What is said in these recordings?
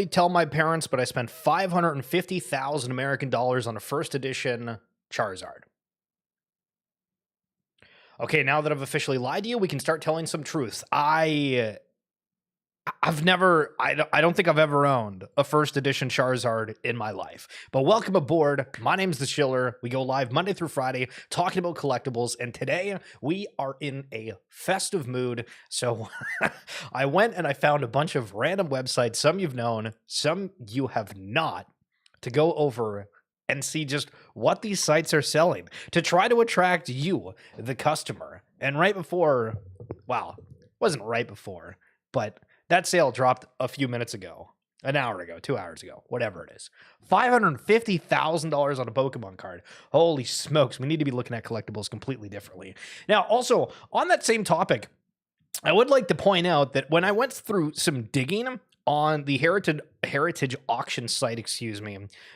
tell my parents, but I spent 550,000 American dollars on a first edition Charizard. Okay, now that I've officially lied to you, we can start telling some truths. I don't think I've ever owned a first edition Charizard in my life. But welcome aboard. My name's The Chiller. We go live Monday through Friday talking about collectibles. And today we are in a festive mood. So I went and I found a bunch of random websites, some you've known, some you have not, to go over and see just what these sites are selling to try to attract you, the customer. And right before, well, it wasn't right before, but that sale dropped a few minutes ago, an hour ago, 2 hours ago, whatever it is. $550,000 on a Pokemon card. Holy smokes, we need to be looking at collectibles completely differently. Now, also, on that same topic, I would like to point out that when I went through some digging on the heritage auction site,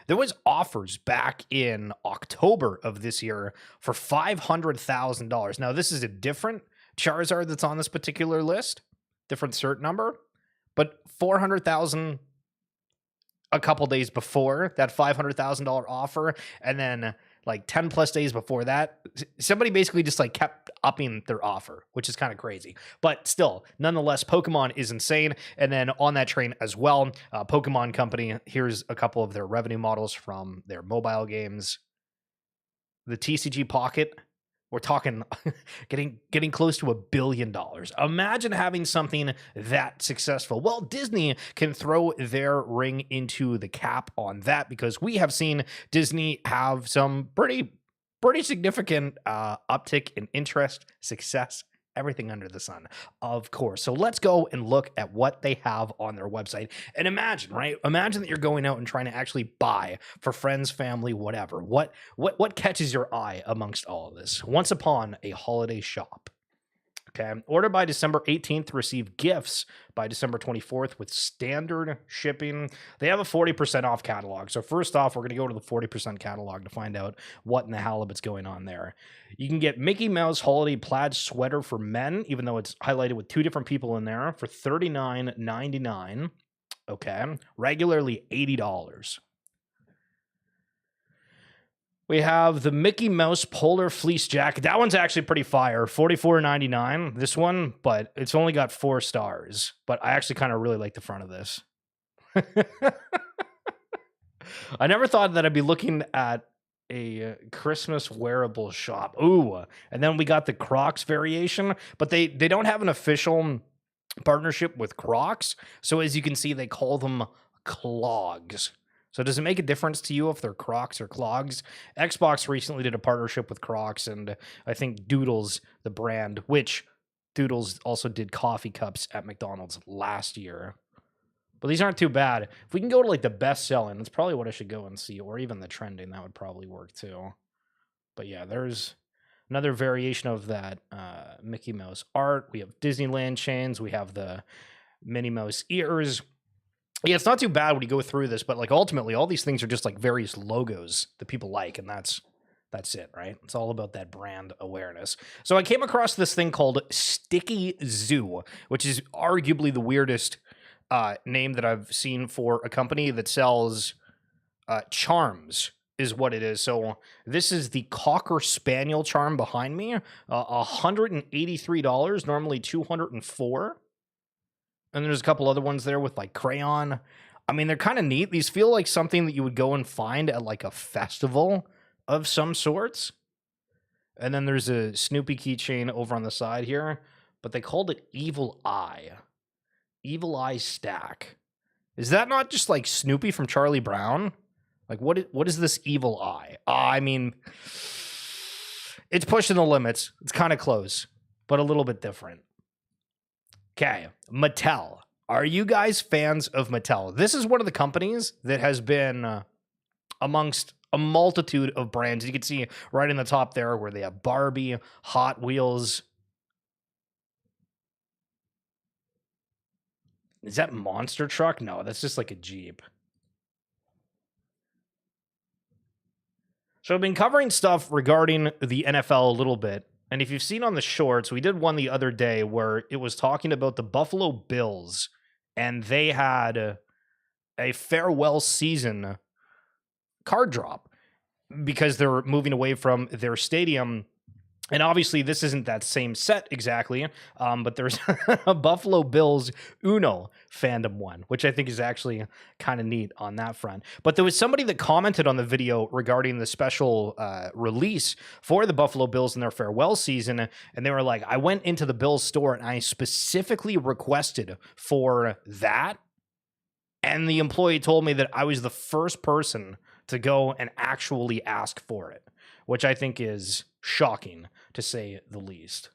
there was offers back in October of this year for $500,000. Now, this is a different Charizard that's on this particular list, different cert number, but 400,000 a couple days before that $500,000 offer, and then like 10 plus days before that, somebody basically just like kept upping their offer, which is kind of crazy. But still, nonetheless, Pokemon is insane. And then on that train as well, Pokemon Company, here's a couple of their revenue models from their mobile games. The TCG Pocket, we're talking getting close to $1 billion. Imagine having something that successful. Well, Disney can throw their ring into the cap on that because we have seen Disney have some pretty significant uptick in interest, success, everything under the sun, of course. So let's go and look at what they have on their website. And imagine, right? Imagine that you're going out and trying to actually buy for friends, family, whatever. What catches your eye amongst all of this? Once upon a holiday shop. Okay, order by December 18th, receive gifts by December 24th with standard shipping. They have a 40% off catalog. So first off, we're going to go to the 40% catalog to find out what in the halibut's going on there. You can get Mickey Mouse holiday plaid sweater for men, even though it's highlighted with two different people in there, for $39.99. Okay, regularly $80. We have the Mickey Mouse Polar Fleece Jacket. That one's actually pretty fire. $44.99, this one, but it's only got 4 stars. But I actually kind of really like the front of this. I never thought that I'd be looking at a Christmas wearable shop. Ooh, and then we got the Crocs variation, but they don't have an official partnership with Crocs. So as you can see, they call them Clogs. So does it make a difference to you if they're Crocs or Clogs? Xbox recently did a partnership with Crocs, and I think Doodles, the brand, which Doodles also did coffee cups at McDonald's last year. But these aren't too bad. If we can go to like the best selling, that's probably what I should go and see, or even the trending, that would probably work too. But yeah, there's another variation of that Mickey Mouse art. We have Disneyland chains. We have the Minnie Mouse ears. Yeah, it's not too bad when you go through this, but like ultimately all these things are just like various logos that people like, and that's it, right? It's all about that brand awareness. So I came across this thing called Sticky Zoo, which is arguably the weirdest name that I've seen for a company that sells charms, is what it is. So this is the Cocker Spaniel charm behind me, $183, normally $204. And there's a couple other ones there with like crayon. I mean, they're kind of neat. These feel like something that you would go and find at like a festival of some sorts. And then there's a Snoopy keychain over on the side here, but they called it Evil Eye. Evil Eye Stack. Is that not just like Snoopy from Charlie Brown? Like what is this Evil Eye? I mean, it's pushing the limits. It's kind of close, but a little bit different. Okay, Mattel. Are you guys fans of Mattel? This is one of the companies that has been amongst a multitude of brands. You can see right in the top there where they have Barbie, Hot Wheels. Is that Monster Truck? No, that's just like a Jeep. So I've been covering stuff regarding the NFL a little bit. And if you've seen on the shorts, we did one the other day where it was talking about the Buffalo Bills, and they had a farewell season card drop because they're moving away from their stadium. And obviously, this isn't that same set exactly, but there's a Buffalo Bills Uno fandom one, which I think is actually kind of neat on that front. But there was somebody that commented on the video regarding the special release for the Buffalo Bills in their farewell season, and they were like, I went into the Bills store and I specifically requested for that, and the employee told me that I was the first person to go and actually ask for it, which I think is shocking, to say the least.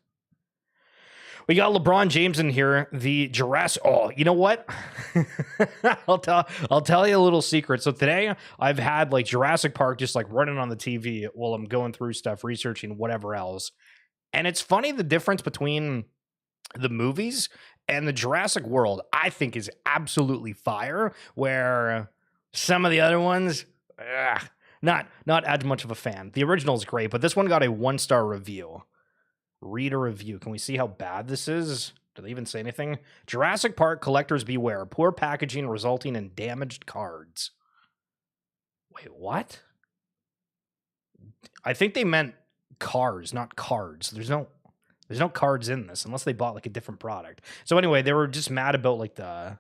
We got LeBron James in here, the Jurassic. Oh, you know what? I'll tell you a little secret. So today I've had like Jurassic Park just like running on the TV while I'm going through stuff, researching whatever else. And it's funny the difference between the movies and the Jurassic World, I think, is absolutely fire, where some of the other ones, not as much of a fan. The original is great, but this one got a 1-star review. Read a review. Can we see how bad this is? Do they even say anything? Jurassic Park collectors beware. Poor packaging resulting in damaged cards. Wait, what? I think they meant cars, not cards. There's no cards in this unless they bought like a different product. So anyway, they were just mad about like the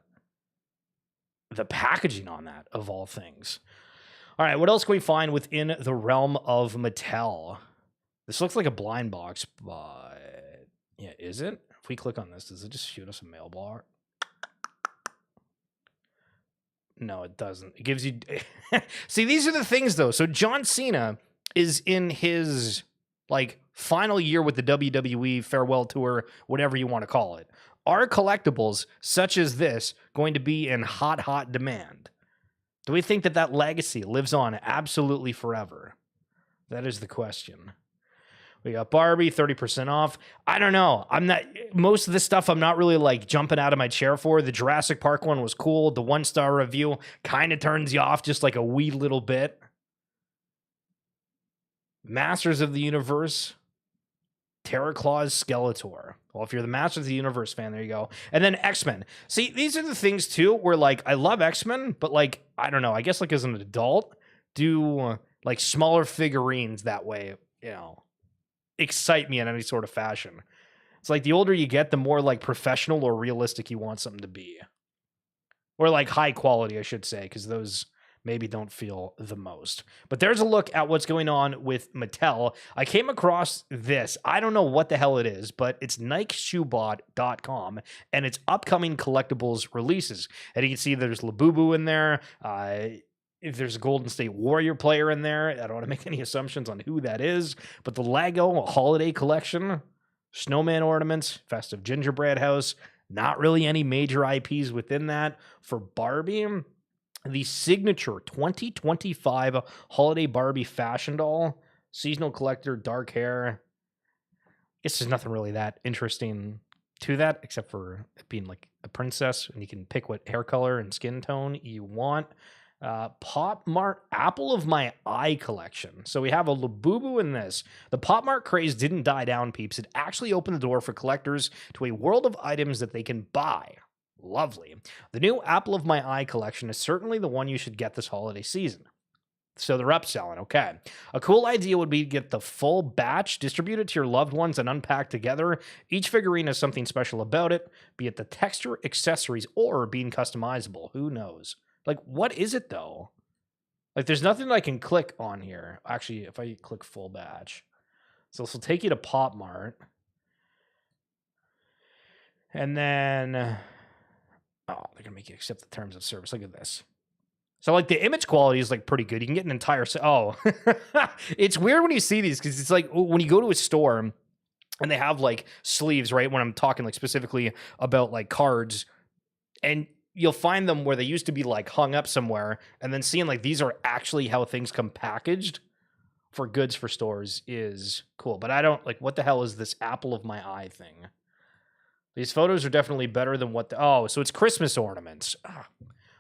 packaging on that, of all things. All right, what else can we find within the realm of Mattel? This looks like a blind box, but yeah, is it? If we click on this, does it just shoot us a mail bar? No, it doesn't. It gives you... See, these are the things, though. So John Cena is in his, like, final year with the WWE farewell tour, whatever you want to call it. Are collectibles, such as this, going to be in hot demand? Do we think that that legacy lives on absolutely forever? That is the question. We got Barbie, 30% off. I don't know. Most of this stuff I'm not really like jumping out of my chair for. The Jurassic Park one was cool. The 1-star review kind of turns you off just like a wee little bit. Masters of the Universe, Terraclaws Skeletor. Well, if you're the Masters of the Universe fan, there you go. And then X-Men. See, these are the things too where like I love X-Men, but like I don't know. I guess like as an adult, do like smaller figurines that way, you know, excite me in any sort of fashion. It's like the older you get, the more like professional or realistic you want something to be. Or like high quality, I should say, because those maybe don't feel the most. But there's a look at what's going on with Mattel. I came across this. I don't know what the hell it is, but it's NikeShoeBot.com, and it's upcoming collectibles releases. And you can see there's Labubu in there. If there's a Golden State Warrior player in there, I don't want to make any assumptions on who that is, but the Lego Holiday Collection, Snowman Ornaments, Festive Gingerbread House, not really any major IPs within that. For Barbie, the signature 2025 Holiday Barbie Fashion Doll, Seasonal Collector, dark hair. I guess there's nothing really that interesting to that, except for it being like a princess, and you can pick what hair color and skin tone you want. PopMart Apple of My Eye collection. So we have a Labubu in this. The PopMart craze didn't die down, peeps. It actually opened the door for collectors to a world of items that they can buy. Lovely. The new Apple of My Eye collection is certainly the one you should get this holiday season. So they're upselling, okay. A cool idea would be to get the full batch, distribute it to your loved ones, and unpack together. Each figurine has something special about it, be it the texture, accessories, or being customizable. Who knows? Like, what is it, though? Like, there's nothing I can click on here. Actually, if I click full batch. So this will take you to PopMart. And then... oh, they're going to make you accept the terms of service. Look at this. So, like, the image quality is, like, pretty good. You can get an entire... oh. It's weird when you see these, because it's like, when you go to a store, and they have, like, sleeves, right? When I'm talking, like, specifically about, like, cards, and... you'll find them where they used to be like hung up somewhere, and then seeing like these are actually how things come packaged for goods for stores is cool. But I don't like, what the hell is this Apple of My Eye thing? These photos are definitely better than what the, oh, so it's Christmas ornaments.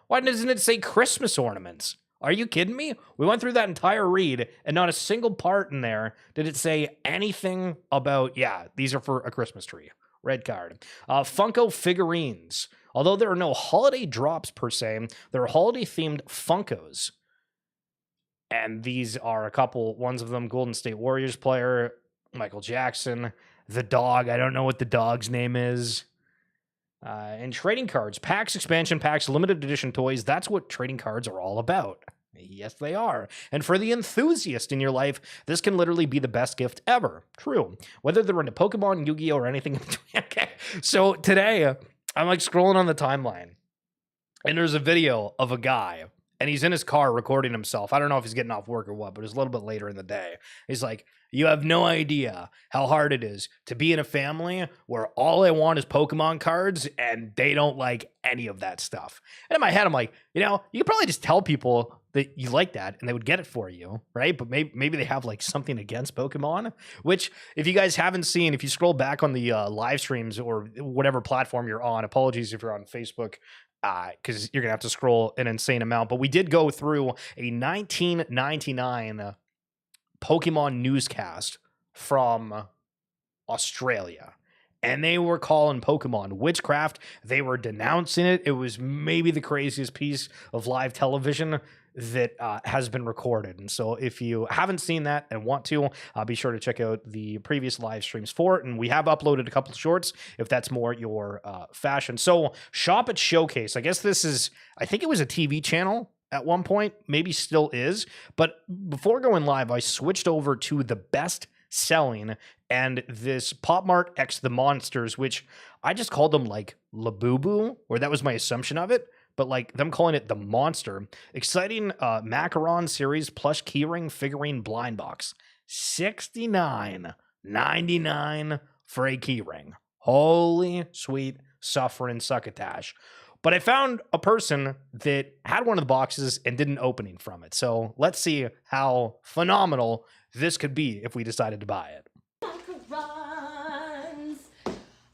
Why doesn't it say Christmas ornaments? Are you kidding me? We went through that entire read, and not a single part in there did it say anything about, yeah, these are for a Christmas tree. Red card. Funko figurines. Although there are no holiday drops per se, there are holiday-themed Funkos. And these are a couple, ones of them, Golden State Warriors player, Michael Jackson, the dog. I don't know what the dog's name is. And trading cards, packs, expansion packs, limited edition toys. That's what trading cards are all about. Yes, they are. And for the enthusiast in your life, this can literally be the best gift ever. True. Whether they're into Pokemon, Yu-Gi-Oh, or anything in between. Okay. So today, I'm like scrolling on the timeline, and there's a video of a guy, and he's in his car recording himself. I don't know if he's getting off work or what, but it's a little bit later in the day. He's like, you have no idea how hard it is to be in a family where all I want is Pokemon cards and they don't like any of that stuff. And in my head, I'm like, you know, you could probably just tell people that you like that and they would get it for you, right? But maybe they have like something against Pokemon, which if you guys haven't seen, if you scroll back on the live streams or whatever platform you're on, apologies if you're on Facebook, because you're going to have to scroll an insane amount. But we did go through a 1999 Pokemon newscast from Australia, and they were calling Pokemon witchcraft. They were denouncing it. It was maybe the craziest piece of live television that has been recorded. And so if you haven't seen that and want to, be sure to check out the previous live streams for it. And we have uploaded a couple of shorts if that's more your fashion. So Shop at Showcase, I guess this is, I think it was a TV channel at one point, maybe still is. But before going live, I switched over to the best selling and this PopMart X the Monsters, which I just called them like Labubu, or that was my assumption of it. But like them calling it the Monster. Exciting Macaron series plush keyring figurine blind box. $69.99 for a keyring. Holy sweet suffering succotash. But I found a person that had one of the boxes and did an opening from it. So let's see how phenomenal this could be if we decided to buy it. Macarons!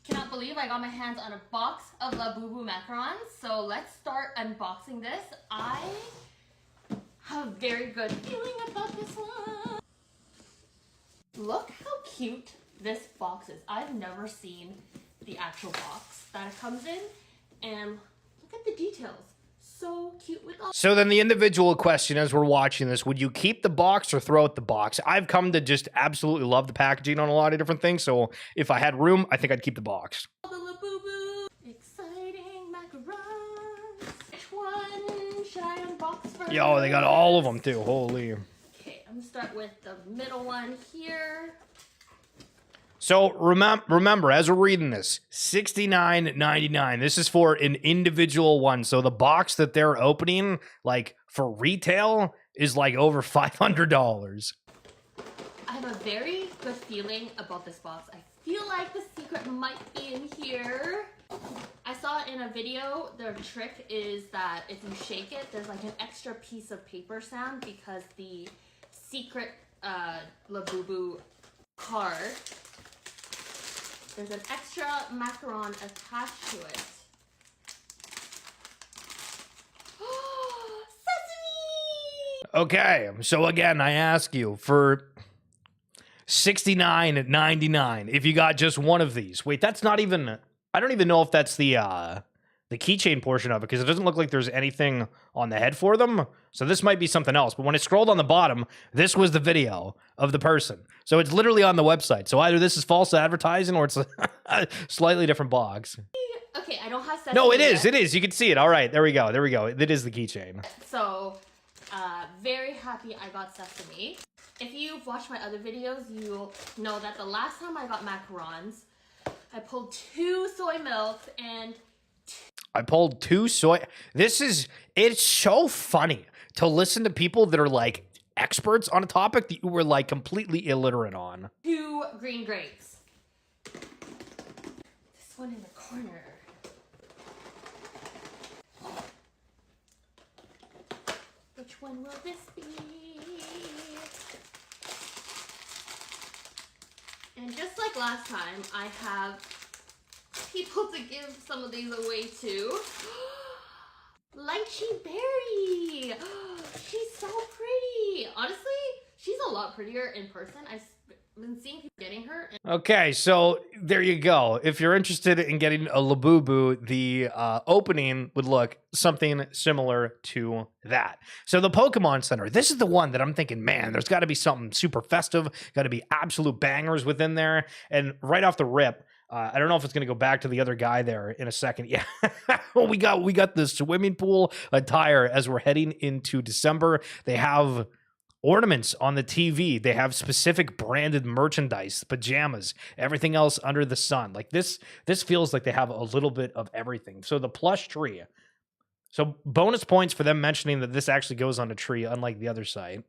Cannot believe I got my hands on a box of Labubu Macarons. So let's start unboxing this. I have a very good feeling about this one. Look how cute this box is. I've never seen the actual box that it comes in. And look at the details. So cute with all. So then the individual question as we're watching this, would you keep the box or throw out the box? I've come to just absolutely love the packaging on a lot of different things. So if I had room, I think I'd keep the box. The Labubu. Exciting macarons. Which one should I unbox first? Yo, they got all of them too. Holy. Okay, I'm gonna start with the middle one here. So remember, as we're reading this, $69.99. This is for an individual one. So the box that they're opening, like for retail, is like over $500. I have a very good feeling about this box. I feel like the secret might be in here. I saw it in a video. The trick is that if you shake it, there's like an extra piece of paper sound because the secret Labubu card, there's an extra macaron attached to it. Sesame! Okay, so again, I ask you for $69.99 if you got just one of these. Wait, that's not even, I don't even know if that's the keychain portion of it, because it doesn't look like there's anything on the head for them. So this might be something else. But when I scrolled on the bottom, this was the video of the person. So it's literally on the website. So either this is false advertising or it's a slightly different box. Okay, I don't have sesame. No, it yet. is. It is. You can see it. All right. There we go. There we go. It is the keychain. So, very happy I got sesame. If you've watched my other videos, you'll know that the last time I got macarons, I pulled 2 soy milks and I pulled 2 soy. It's so funny to listen to people that are like experts on a topic that you were like completely illiterate on. 2 green grapes. This one in the corner. Which one will this be? And just like last time, I have people to give some of these away to. Lychee Berry! She's so pretty! Honestly, she's a lot prettier in person. been seeing people getting her. Okay, so there you go. If you're interested in getting a Labubu, the opening would look something similar to that. So the Pokemon Center, this is the one that I'm thinking, man, there's got to be something super festive, got to be absolute bangers within there. And right off the rip, I don't know if it's going to go back to the other guy there in a second. Yeah, we got the swimming pool attire as we're heading into December. They have ornaments on the TV. They have specific branded merchandise, pajamas, everything else under the sun. Like this feels like they have a little bit of everything. So the plush tree. So bonus points for them mentioning that this actually goes on a tree, unlike the other site.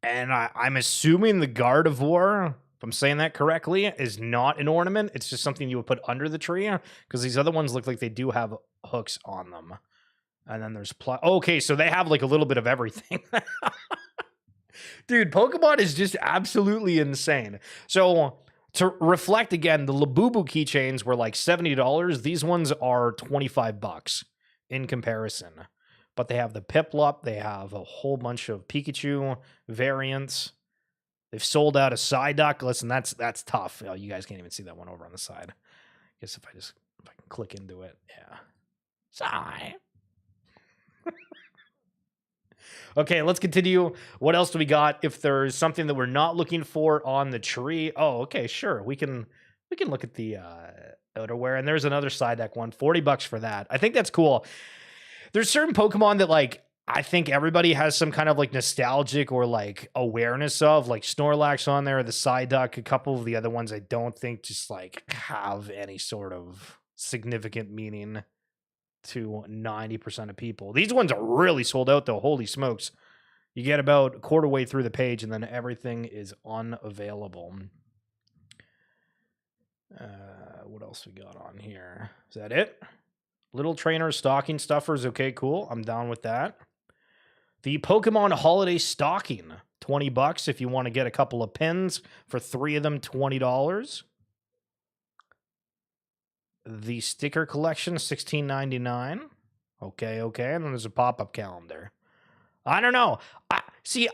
And I'm assuming the Gardevoir, if I'm saying that correctly, is not an ornament. It's just something you would put under the tree, because these other ones look like they do have hooks on them. And then there's okay, so they have like a little bit of everything. Dude, Pokemon is just absolutely insane. So to reflect again, the Labubu keychains were like $70. These ones are $25 in comparison. But they have the Piplup. They have a whole bunch of Pikachu variants. They've sold out a Psyduck. Listen, that's tough. Oh, you guys can't even see that one over on the side. I guess if I can click into it, yeah. Sigh. Okay, let's continue. What else do we got? If there's something that we're not looking for on the tree, oh, okay, sure. We can look at the outerwear, and there's another Psyduck one, $40 for that. I think that's cool. There's certain Pokemon that like I think everybody has some kind of like nostalgic or like awareness of, like Snorlax on there, the Psyduck, a couple of the other ones I don't think just like have any sort of significant meaning to 90% of people. These ones are really sold out though. Holy smokes. You get about a quarter way through the page and then everything is unavailable. What else we got on here? Is that it? Little Trainer stocking stuffers. Okay, cool. I'm down with that. The Pokemon Holiday Stocking, $20 if you want to get a couple of pins. For 3 of them, $20. The sticker collection, $16.99. Okay. And then there's a pop-up calendar. I don't know.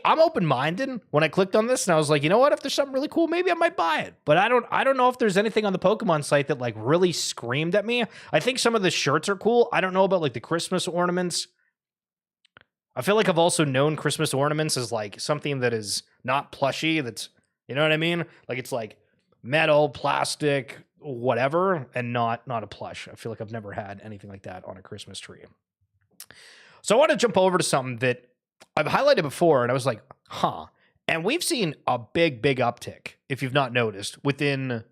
I'm open-minded when I clicked on this, and I was like, you know what? If there's something really cool, maybe I might buy it. But I don't know if there's anything on the Pokemon site that like really screamed at me. I think some of the shirts are cool. I don't know about like the Christmas ornaments. I feel like I've also known Christmas ornaments as like something that is not plushy. That's, you know what I mean? Like it's like metal, plastic, whatever, and not a plush. I feel like I've never had anything like that on a Christmas tree. So I want to jump over to something that I've highlighted before, and I was like, huh. And we've seen a big uptick, if you've not noticed, within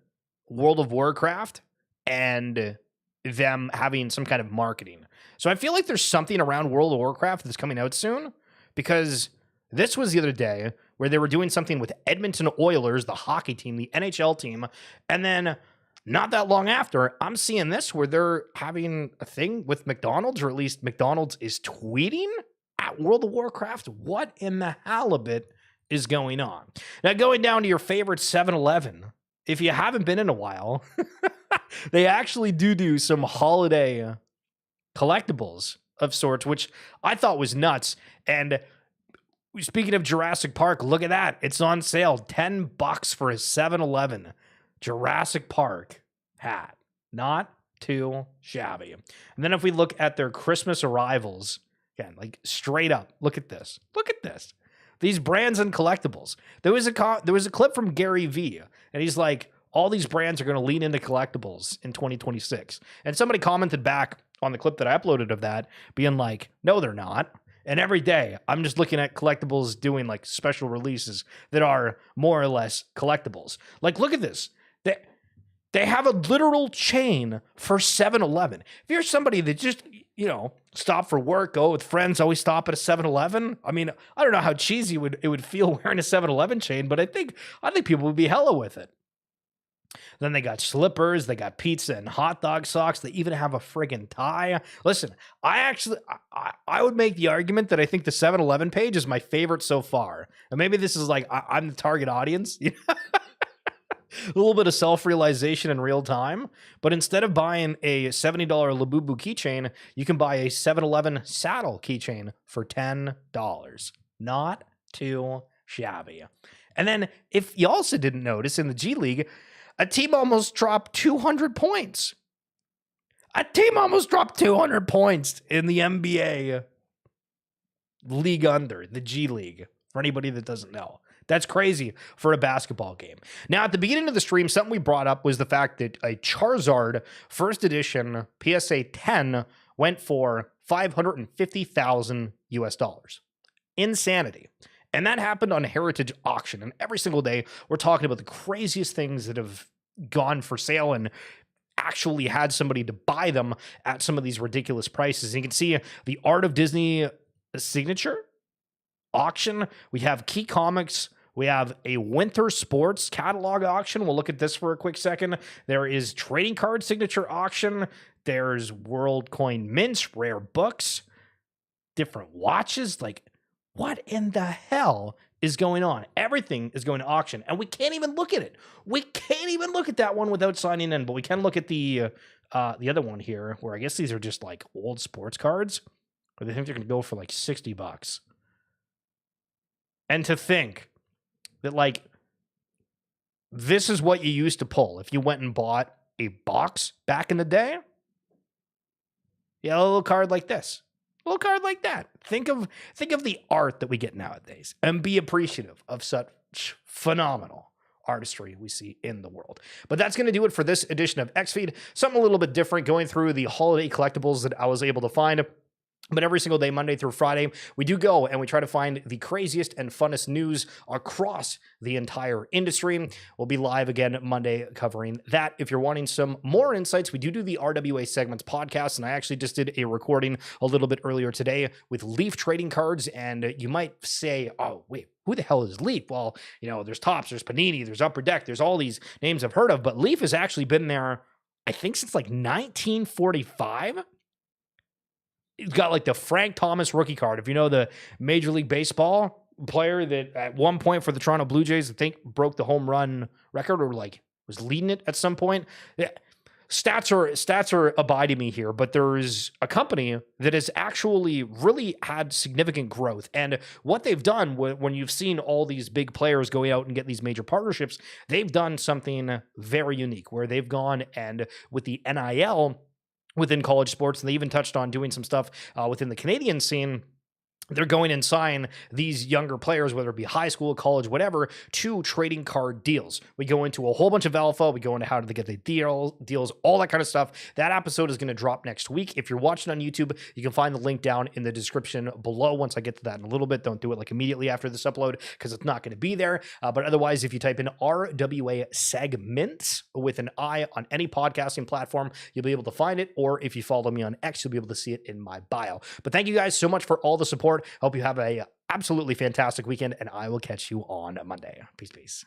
World of Warcraft and them having some kind of marketing. So I feel like there's something around World of Warcraft that's coming out soon, because this was the other day where they were doing something with Edmonton Oilers, the hockey team, the NHL team, and then not that long after, I'm seeing this where they're having a thing with McDonald's, or at least McDonald's is tweeting at World of Warcraft. What in the halibut is going on? Now, going down to your favorite 7-Eleven, if you haven't been in a while, they actually do some holiday collectibles of sorts, which I thought was nuts. And speaking of Jurassic Park, look at that. It's on sale. $10 for a 7-Eleven Jurassic Park hat. Not too shabby. And then if we look at their Christmas arrivals, again, like straight up, look at this. Look at this. These brands and collectibles. There was a clip from Gary Vee, and he's like, all these brands are going to lean into collectibles in 2026. And somebody commented back on the clip that I uploaded of that, being like, no, they're not. And every day, I'm just looking at collectibles doing like special releases that are more or less collectibles. Like, look at this. They have a literal chain for 7-Eleven. If you're somebody that just, stop for work, go with friends, always stop at a 7-Eleven. I mean, I don't know how cheesy it would feel wearing a 7-Eleven chain, but I think people would be hella with it. Then they got slippers, they got pizza and hot dog socks. They even have a friggin' tie. Listen, I would make the argument that I think the 7-Eleven page is my favorite so far. And maybe this is like, I'm the target audience. A little bit of self-realization in real time. But instead of buying a $70 Labubu keychain, you can buy a 7-Eleven saddle keychain for $10. Not too shabby. And then, if you also didn't notice, in the G League, a team almost dropped 200 points. A team almost dropped 200 points in the NBA League Under, the G League, for anybody that doesn't know. That's crazy for a basketball game. Now, at the beginning of the stream, something we brought up was the fact that a Charizard First Edition PSA 10 went for $550,000 US. Insanity. And that happened on Heritage Auction. And every single day, we're talking about the craziest things that have gone for sale and actually had somebody to buy them at some of these ridiculous prices. And you can see the Art of Disney signature auction. We have Key Comics. We have a Winter Sports catalog auction. We'll look at this for a quick second. There is trading card signature auction. There's World Coin Mints, rare books, different watches. Like, what in the hell is going on? Everything is going to auction, and we can't even look at it. We can't even look at that one without signing in, but we can look at the other one here, where I guess these are just like old sports cards, or they think they're going to go for like $60. And to think that, like, this is what you used to pull if you went and bought a box back in the day. Yeah, a little card like this. A little card like that. Think of the art that we get nowadays and be appreciative of such phenomenal artistry we see in the world. But that's going to do it for this edition of XFeed. Something a little bit different, going through the holiday collectibles that I was able to find. But every single day, Monday through Friday, we do go and we try to find the craziest and funnest news across the entire industry. We'll be live again Monday covering that. If you're wanting some more insights, we do the RWA Segments podcast, and I actually just did a recording a little bit earlier today with Leaf trading cards, and you might say, oh, wait, who the hell is Leaf? Well, you know, there's Topps, there's Panini, there's Upper Deck, there's all these names I've heard of, but Leaf has actually been there, I think, since like 1945. He's got like the Frank Thomas rookie card. If you know the Major League Baseball player that at one point for the Toronto Blue Jays, I think broke the home run record or like was leading it at some point. Yeah. Stats are abiding me here, but there's a company that has actually really had significant growth. And what they've done when you've seen all these big players going out and get these major partnerships, they've done something very unique where they've gone and with the NIL within college sports, and they even touched on doing some stuff within the Canadian scene. They're going and sign these younger players, whether it be high school, college, whatever, to trading card deals. We go into a whole bunch of alpha. We go into how do they get the deals, all that kind of stuff. That episode is going to drop next week. If you're watching on YouTube, you can find the link down in the description below. Once I get to that in a little bit, don't do it like immediately after this upload because it's not going to be there. But otherwise, if you type in RWA Segments with an I on any podcasting platform, you'll be able to find it. Or if you follow me on X, you'll be able to see it in my bio. But thank you guys so much for all the support. Hope you have a absolutely fantastic weekend, and I will catch you on Monday. Peace.